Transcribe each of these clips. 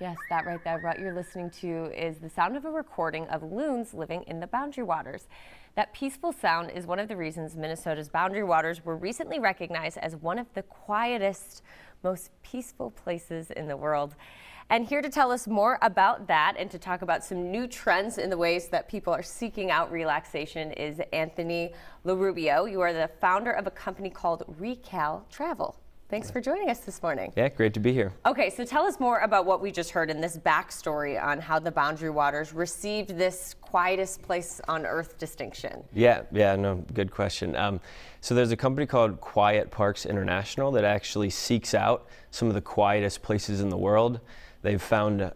Yes, that right there. What you're listening to is the sound of a recording of loons living in the Boundary Waters. That peaceful sound is one of the reasons Minnesota's Boundary Waters were recently recognized as one of the quietest, most peaceful places in the world. And here to tell us more about that and to talk about some new trends in the ways that people are seeking out relaxation is Anthony Lorubio. You are the founder of a company called Untitled Travel. Thanks for joining us this morning. Yeah, great to be here. Okay, so tell us more about what we just heard in this backstory on how the Boundary Waters received this quietest place on earth distinction. Yeah, no, good question. So there's a company called Quiet Parks International that actually seeks out some of the quietest places in the world. They've found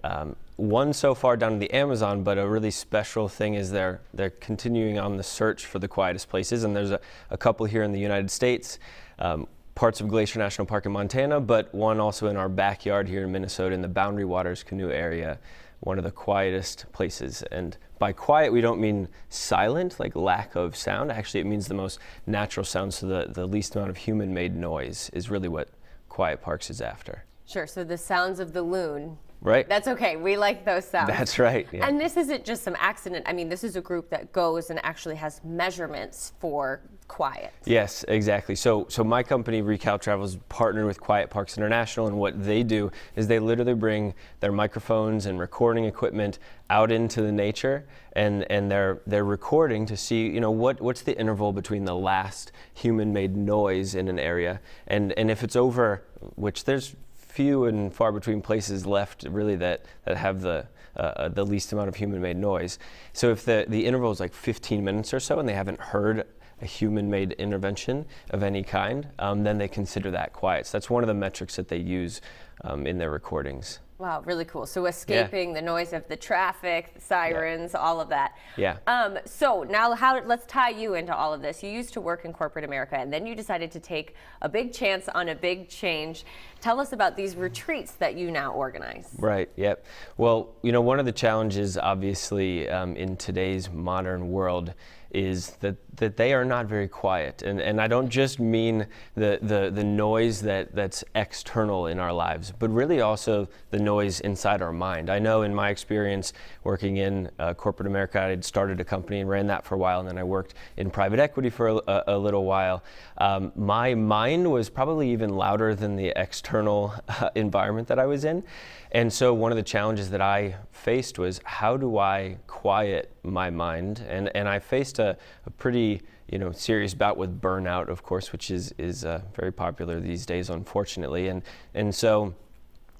one so far down in the Amazon, but a really special thing is they're continuing on the search for the quietest places, and there's a couple here in the United States. Parts of Glacier National Park in Montana, but one also in our backyard here in Minnesota in the Boundary Waters canoe area, one of the quietest places. And by quiet, we don't mean silent, like lack of sound. Actually, it means the most natural sound, so the least amount of human-made noise is really what Quiet Parks is after. Sure, so the sounds of the loon. Right. That's okay. We like those sounds. That's right. Yeah. And this isn't just some accident. I mean, this is a group that goes and actually has measurements for quiet. Yes, exactly. So my company, Untitled Travel, is partnered with Quiet Parks International, and what they do is they literally bring their microphones and recording equipment out into the nature, and they're recording to see, you know, what's the interval between the last human-made noise in an area, and if it's over, which there's few and far between places left really that have the least amount of human-made noise. So if the interval is like 15 minutes or so and they haven't heard a human-made intervention of any kind, then they consider that quiet. So that's one of the metrics that they use in their recordings. Wow, really cool. So escaping the noise of the traffic, the sirens, all of that. Yeah. So now let's tie you into all of this. You used to work in corporate America, and then you decided to take a big chance on a big change. Tell us about these retreats that you now organize. Right, yep. Well, you know, one of the challenges, obviously, in today's modern world is that they are not very quiet. And I don't just mean the noise that's external in our lives, but really also the noise inside our mind. I know in my experience working in corporate America, I had started a company and ran that for a while, and then I worked in private equity for a little while. My mind was probably even louder than the external environment that I was in. And so one of the challenges that I faced was, how do I quiet my mind? And I faced a pretty serious bout with burnout, of course, which is very popular these days, unfortunately. And so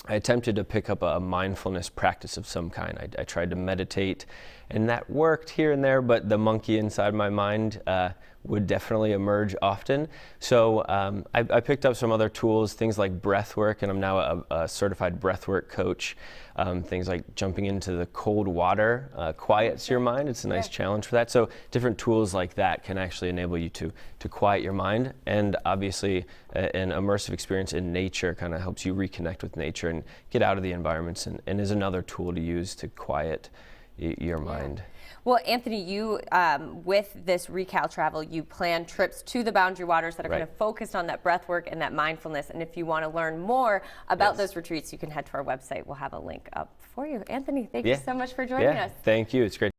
I attempted to pick up a mindfulness practice of some kind. I tried to meditate, and that worked here and there, but the monkey inside my mind would definitely emerge often. So I picked up some other tools, things like breath work, and I'm now a certified breath work coach. Things like jumping into the cold water quiets your mind. It's a nice challenge for that. So different tools like that can actually enable you to quiet your mind. And obviously an immersive experience in nature kind of helps you reconnect with nature and get out of the environments, and is another tool to use to quiet your mind. Well, Anthony, you, with this Untitled Travel, you plan trips to the Boundary Waters that are kind of focused on that breath work and that mindfulness. And if you want to learn more about those retreats, you can head to our website. We'll have a link up for you. Anthony, thank you so much for joining us. Thank you. It's great.